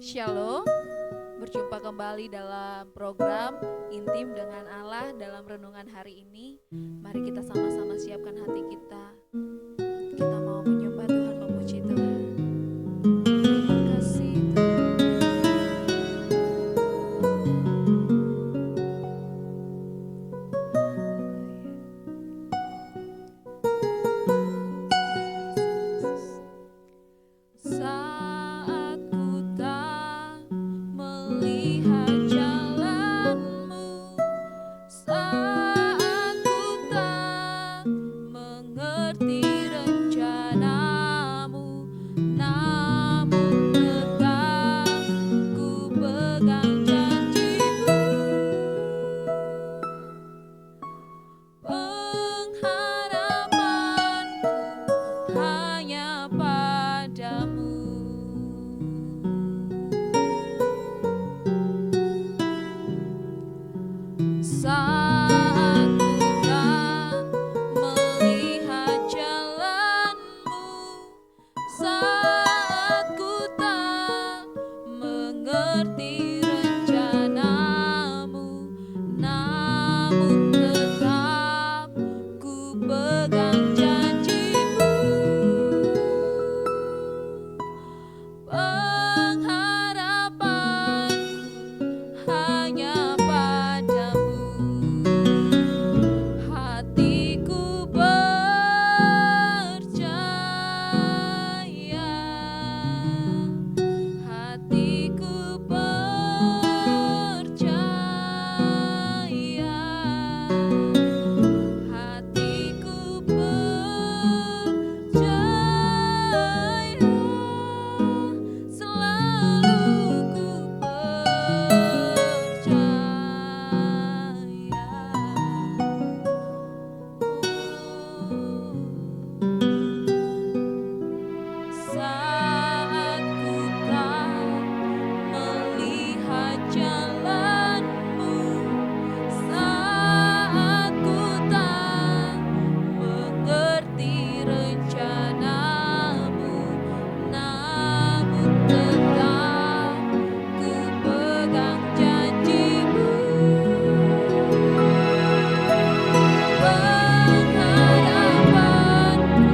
Shalom, berjumpa kembali dalam program Intim dengan Allah dalam renungan hari ini. Mari kita sama-sama siapkan hati kita. Kita mau menyembah Tuhan, memuji Tuhan. Terima kasih Tuhan. Saat ku tak melihat jalanmu, saat ku tak mengerti rencanamu, namun tetap ku pegang janjimu. Pengharapanku hanya padamu. Saat ku tak melihat jalanmu, saat ku tak mengerti rencanamu, namun tetap ku pegang janjimu. Pengharapanku hanya padamu. Hatiku percaya, hatiku percaya, hatiku percaya, selalu ku saat ku tak melihat jalanmu, saat ku tak mengerti rencanamu, namun tetap ku pegang janjimu. Pengharapanku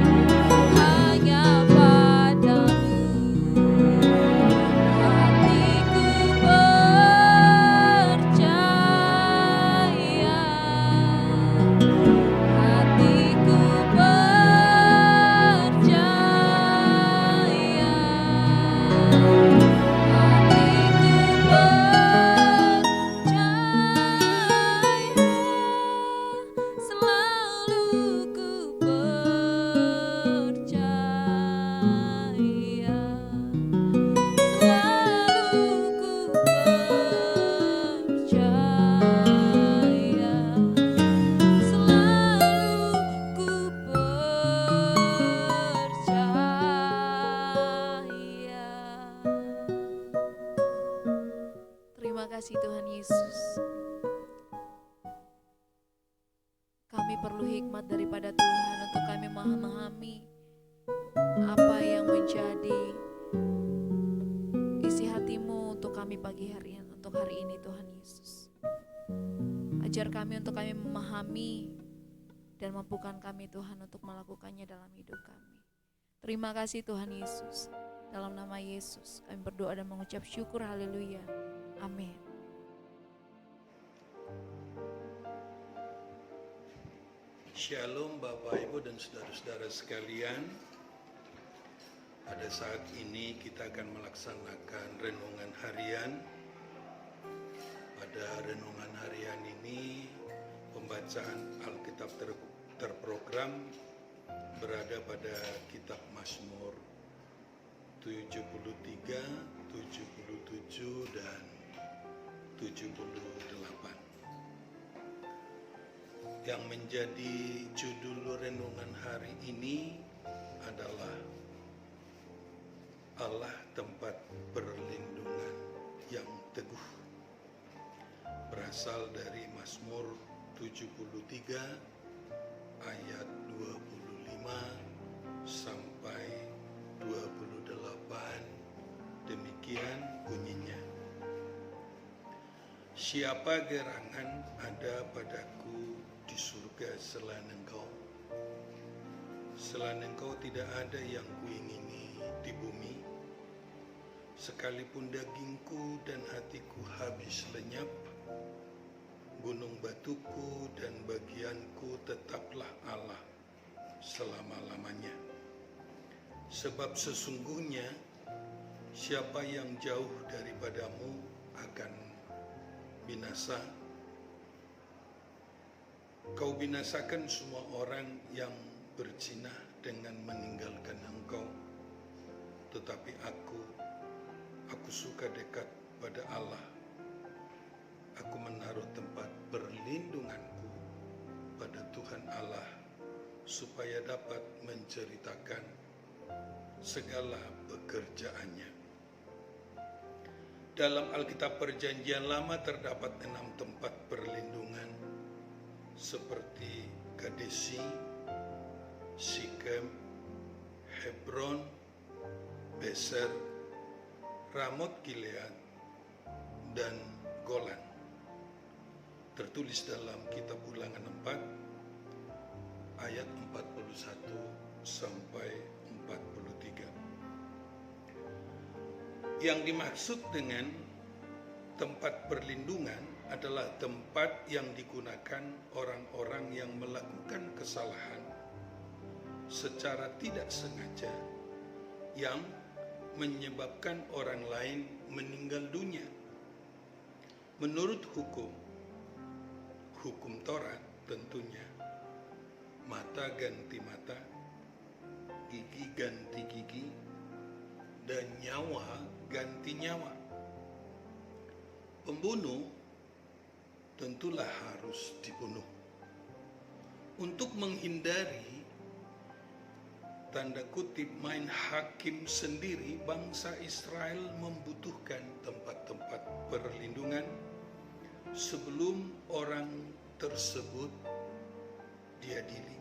hanya padamu. Hatiku percaya, hatiku percaya, hatiku percaya, selalu ku percaya, selalu ku percaya, selalu ku percaya. Terima kasih Tuhan Yesus. Kami perlu hikmat daripada Tuhan untuk kami memahami apa yang menjadi isi hatimu untuk kami pagi hari ini, untuk hari ini Tuhan Yesus. Ajar kami untuk kami memahami dan mampukan kami Tuhan untuk melakukannya dalam hidup kami. Terima kasih Tuhan Yesus. Dalam nama Yesus kami berdoa dan mengucap syukur, haleluya, amin. Shalom Bapak Ibu dan saudara-saudara sekalian. Pada saat ini kita akan melaksanakan renungan harian. Pada renungan harian ini pembacaan Alkitab terprogram berada pada kitab Mazmur 73, 77 dan 78. Yang menjadi judul renungan hari ini adalah Allah tempat perlindungan yang teguh. Berasal dari Mazmur 73 ayat 25 sampai 28. Demikian bunyi Siapa gerangan ada padaku di surga selain Engkau? Selain Engkau tidak ada yang kuingini di bumi. Sekalipun dagingku dan hatiku habis lenyap, gunung batuku dan bagianku tetaplah Allah selama-lamanya. Sebab sesungguhnya siapa yang jauh daripadamu akan binasa. Kau binasakan semua orang yang berzinah dengan meninggalkan Engkau. Tetapi aku suka dekat pada Allah. Aku menaruh tempat perlindunganku pada Tuhan Allah, supaya dapat menceritakan segala pekerjaannya. Dalam Alkitab Perjanjian Lama terdapat 6 tempat perlindungan, seperti Kadesi, Sikem, Hebron, Beser, Ramot Gilead, dan Golan. Tertulis dalam kitab Ulangan 4 ayat 41 sampai 43. Yang dimaksud dengan tempat perlindungan adalah tempat yang digunakan orang-orang yang melakukan kesalahan secara tidak sengaja yang menyebabkan orang lain meninggal dunia. Menurut hukum Taurat tentunya, mata ganti mata, gigi ganti gigi, dan nyawa ganti nyawa. Pembunuh tentulah harus dibunuh. Untuk menghindari tanda kutip main hakim sendiri, bangsa Israel membutuhkan tempat-tempat perlindungan sebelum orang tersebut diadili.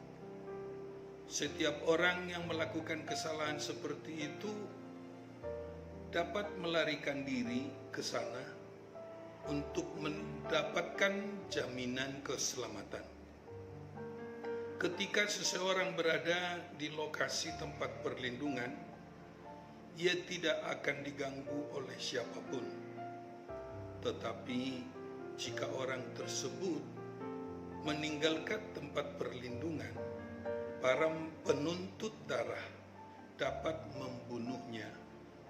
Setiap orang yang melakukan kesalahan seperti itu dapat melarikan diri ke sana untuk mendapatkan jaminan keselamatan. Ketika seseorang berada di lokasi tempat perlindungan, ia tidak akan diganggu oleh siapapun. Tetapi jika orang tersebut meninggalkan tempat perlindungan, para penuntut darah dapat membunuhnya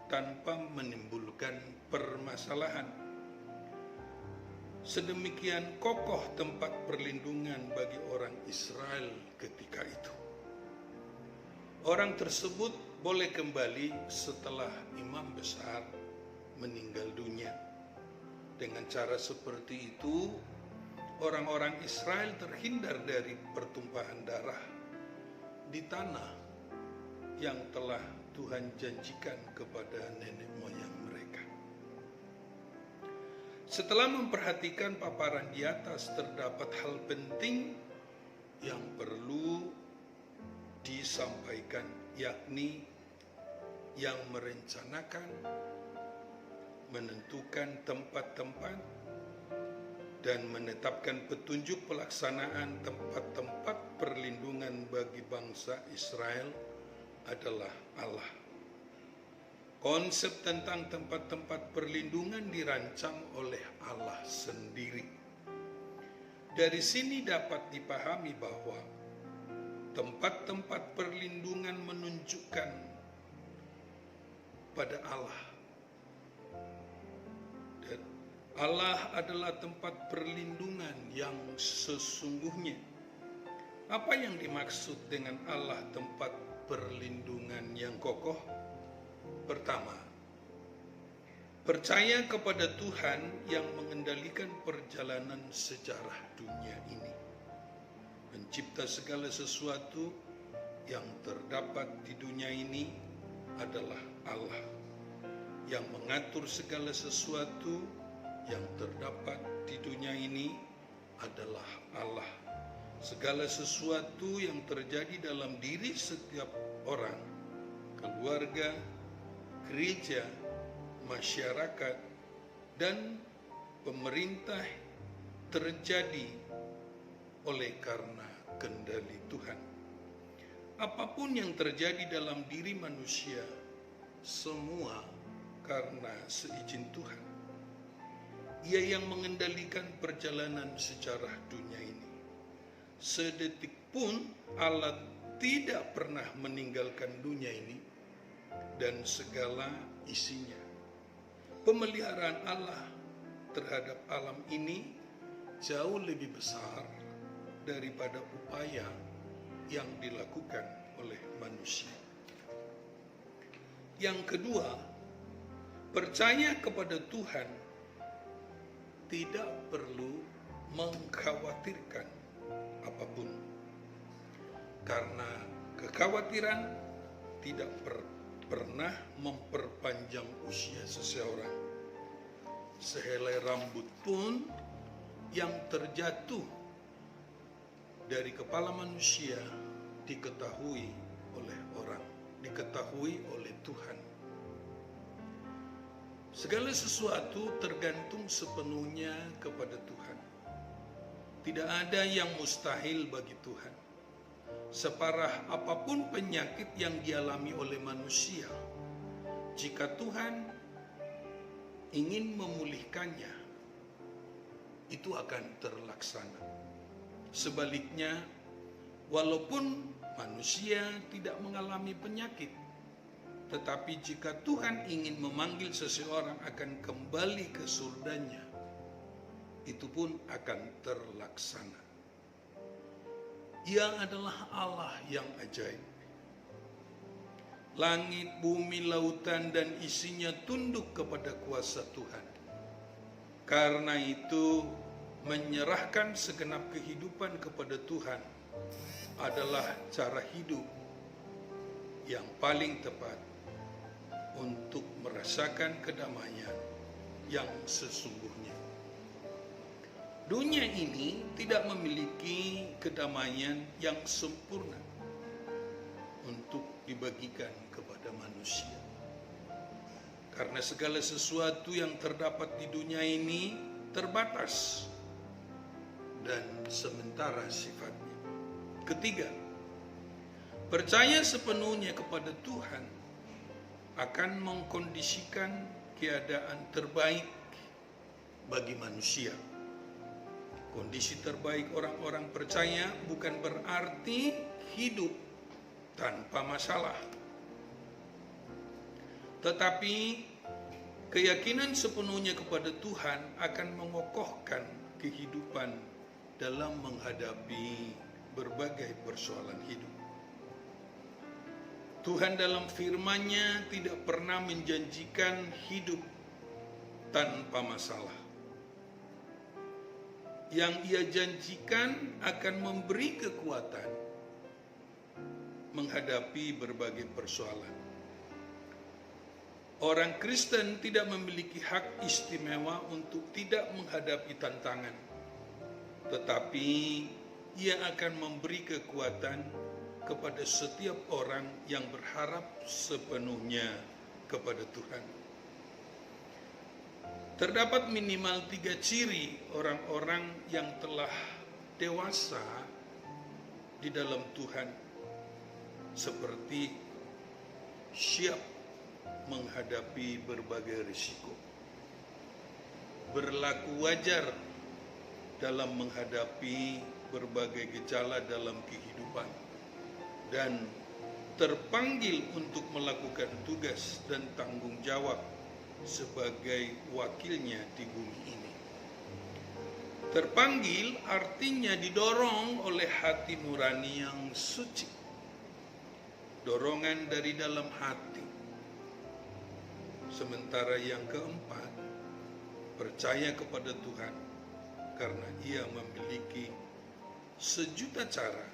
tanpa menimbulkan permasalahan. Sedemikian kokoh tempat perlindungan bagi orang Israel ketika itu. Orang tersebut boleh kembali setelah imam besar meninggal dunia. Dengan cara seperti itu, orang-orang Israel terhindar dari pertumpahan darah di tanah yang telah Tuhan janjikan kepada nenek moyang mereka. Setelah memperhatikan paparan di atas, terdapat hal penting yang perlu disampaikan, yakni yang merencanakan, menentukan tempat-tempat, dan menetapkan petunjuk pelaksanaan tempat-tempat perlindungan bagi bangsa Israel adalah Allah. Konsep tentang tempat-tempat perlindungan dirancang oleh Allah sendiri. Dari sini dapat dipahami bahwa tempat-tempat perlindungan menunjukkan pada Allah. Dan Allah adalah tempat perlindungan yang sesungguhnya. Apa yang dimaksud dengan Allah tempat perlindungan yang kokoh? Pertama, percaya kepada Tuhan yang mengendalikan perjalanan sejarah dunia ini. Pencipta segala sesuatu yang terdapat di dunia ini adalah Allah. Yang mengatur segala sesuatu yang terdapat di dunia ini adalah Allah. Segala sesuatu yang terjadi dalam diri setiap orang, keluarga, gereja, masyarakat, dan pemerintah terjadi oleh karena kendali Tuhan. Apapun yang terjadi dalam diri manusia, semua karena seizin Tuhan. Ia yang mengendalikan perjalanan sejarah dunia ini. Sedetik pun Allah tidak pernah meninggalkan dunia ini dan segala isinya. Pemeliharaan Allah terhadap alam ini jauh lebih besar daripada upaya yang dilakukan oleh manusia. Yang kedua, percaya kepada Tuhan tidak perlu mengkhawatirkan apapun, karena kekhawatiran tidak pernah memperpanjang usia seseorang. Sehelai rambut pun yang terjatuh dari kepala manusia diketahui oleh orang, diketahui oleh Tuhan. Segala sesuatu tergantung sepenuhnya kepada Tuhan. Tidak ada yang mustahil bagi Tuhan. Separah apapun penyakit yang dialami oleh manusia, jika Tuhan ingin memulihkannya, itu akan terlaksana. Sebaliknya, walaupun manusia tidak mengalami penyakit, tetapi jika Tuhan ingin memanggil seseorang akan kembali ke surganya, itu pun akan terlaksana. Ia adalah Allah yang ajaib. Langit, bumi, lautan, dan isinya tunduk kepada kuasa Tuhan. Karena itu, menyerahkan segenap kehidupan kepada Tuhan adalah cara hidup yang paling tepat untuk merasakan kedamaian yang sesungguhnya. Dunia ini tidak memiliki kedamaian yang sempurna untuk dibagikan kepada manusia. Karena segala sesuatu yang terdapat di dunia ini terbatas dan sementara sifatnya. Ketiga, percaya sepenuhnya kepada Tuhan akan mengkondisikan keadaan terbaik bagi manusia. Kondisi terbaik orang-orang percaya bukan berarti hidup tanpa masalah, tetapi keyakinan sepenuhnya kepada Tuhan akan mengokohkan kehidupan dalam menghadapi berbagai persoalan hidup. Tuhan dalam firman-Nya tidak pernah menjanjikan hidup tanpa masalah. Yang Ia janjikan akan memberi kekuatan menghadapi berbagai persoalan. Orang Kristen tidak memiliki hak istimewa untuk tidak menghadapi tantangan, tetapi Ia akan memberi kekuatan kepada setiap orang yang berharap sepenuhnya kepada Tuhan. Terdapat minimal 3 ciri orang-orang yang telah dewasa di dalam Tuhan, seperti siap menghadapi berbagai risiko, berlaku wajar dalam menghadapi berbagai gejala dalam kehidupan, dan terpanggil untuk melakukan tugas dan tanggung jawab sebagai wakilnya di bumi ini. Terpanggil artinya didorong oleh hati nurani yang suci, dorongan dari dalam hati. Sementara yang keempat, percaya kepada Tuhan karena Ia memiliki sejuta cara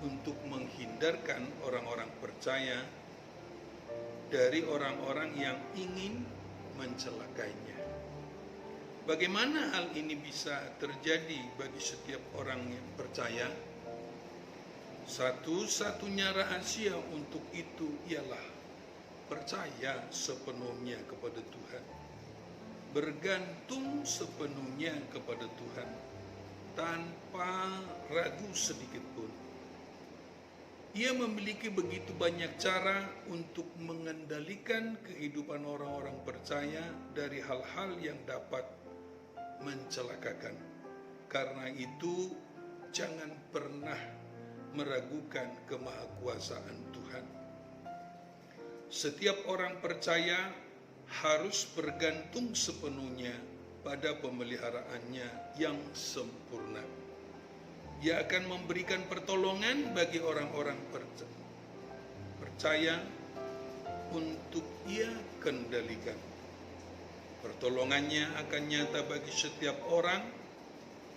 untuk menghindarkan orang-orang percaya dari orang-orang yang ingin mencelakainya. Bagaimana hal ini bisa terjadi bagi setiap orang yang percaya? Satu-satunya rahasia untuk itu ialah percaya sepenuhnya kepada Tuhan. bergantung sepenuhnya kepada Tuhan tanpa ragu sedikit pun. Ia memiliki begitu banyak cara untuk mengendalikan kehidupan orang-orang percaya dari hal-hal yang dapat mencelakakan. Karena itu, jangan pernah meragukan kemahakuasaan Tuhan. Setiap orang percaya harus bergantung sepenuhnya pada pemeliharaannya yang sempurna. Ia akan memberikan pertolongan bagi orang-orang percaya untuk ia kendalikan. Pertolongannya akan nyata bagi setiap orang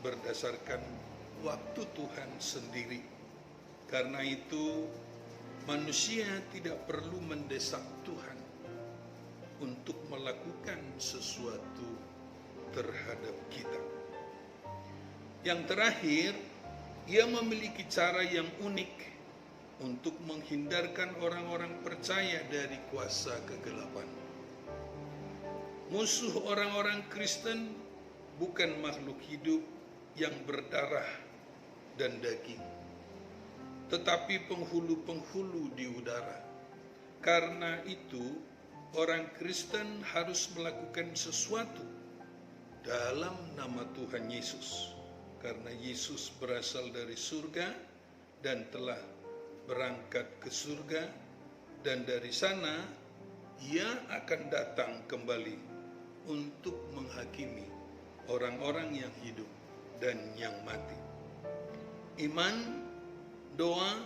berdasarkan waktu Tuhan sendiri. Karena itu, manusia tidak perlu mendesak Tuhan untuk melakukan sesuatu terhadap kita. Yang terakhir, ia memiliki cara yang unik untuk menghindarkan orang-orang percaya dari kuasa kegelapan. Musuh orang-orang Kristen bukan makhluk hidup yang berdarah dan daging, tetapi penghulu-penghulu di udara. Karena itu, orang Kristen harus melakukan sesuatu dalam nama Tuhan Yesus. Karena Yesus berasal dari surga dan telah berangkat ke surga, dan dari sana ia akan datang kembali untuk menghakimi orang-orang yang hidup dan yang mati. Iman, doa,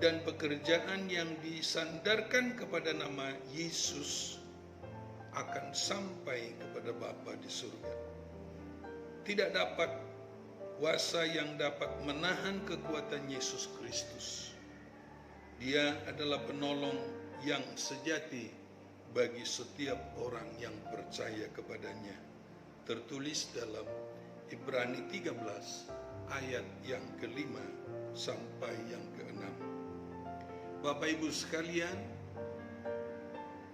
dan pekerjaan yang disandarkan kepada nama Yesus akan sampai kepada Bapa di surga. Tidak dapat kuasa yang dapat menahan kekuatan Yesus Kristus. Dia adalah penolong yang sejati bagi setiap orang yang percaya kepadanya. Tertulis dalam Ibrani 13 ayat yang ke-5 sampai yang ke-6. Bapak Ibu sekalian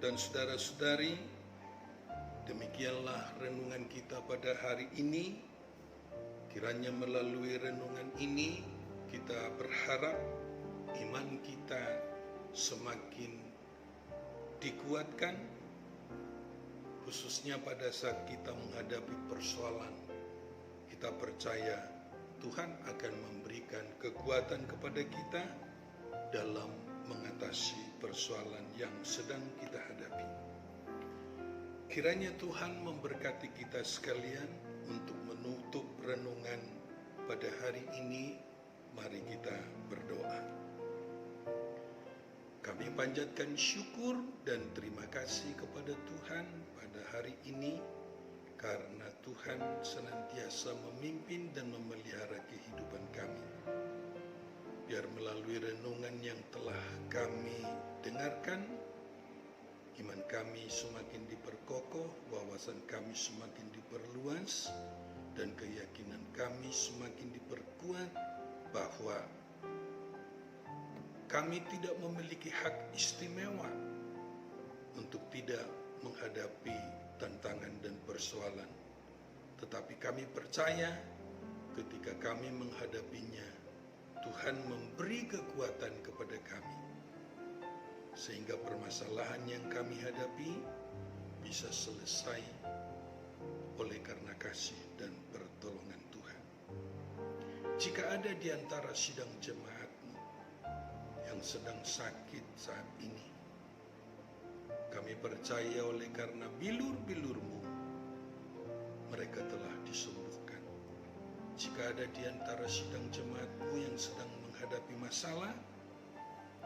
dan saudara-saudari, demikianlah renungan kita pada hari ini. Kiranya melalui renungan ini kita berharap iman kita semakin dikuatkan, khususnya pada saat kita menghadapi persoalan. Kita percaya Tuhan akan memberikan kekuatan kepada kita dalam mengatasi persoalan yang sedang kita hadapi. Kiranya Tuhan memberkati kita sekalian. Untuk menutup renungan pada hari ini, mari kita berdoa. Kami panjatkan syukur dan terima kasih kepada Tuhan pada hari ini, karena Tuhan senantiasa memimpin dan memelihara kehidupan kami. Biar melalui renungan yang telah kami dengarkan, iman kami semakin diperkokoh, wawasan kami semakin diperluas, dan keyakinan kami semakin diperkuat bahwa kami tidak memiliki hak istimewa untuk tidak menghadapi tantangan dan persoalan. Tetapi kami percaya ketika kami menghadapinya, Tuhan memberi kekuatan kepada kami, sehingga permasalahan yang kami hadapi bisa selesai oleh karena kasih dan pertolongan Tuhan. Jika ada di antara sidang jemaat-Mu yang sedang sakit saat ini, kami percaya oleh karena bilur-bilur-Mu, mereka telah disembuhkan. Jika ada di antara sidang jemaat-Mu yang sedang menghadapi masalah,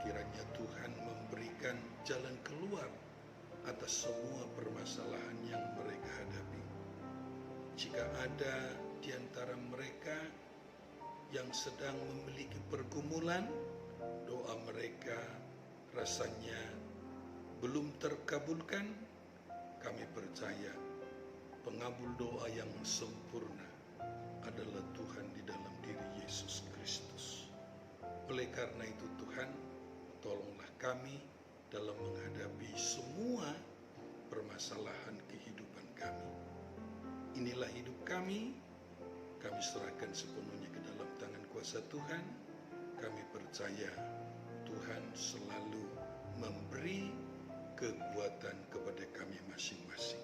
kiranya Tuhan memberikan jalan keluar atas semua permasalahan yang mereka hadapi. Jika ada di antara mereka yang sedang memiliki pergumulan, doa mereka rasanya belum terkabulkan, kami percaya pengabul doa yang sempurna adalah Tuhan di dalam diri Yesus Kristus. Oleh karena itu Tuhan, tolonglah kami dalam menghadapi semua permasalahan kehidupan kami. inilah hidup kami serahkan sepenuhnya ke dalam tangan kuasa Tuhan. Kami percaya Tuhan selalu memberi kekuatan kepada kami masing-masing.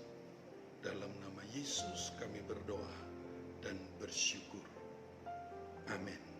Dalam nama Yesus kami berdoa dan bersyukur. Amin.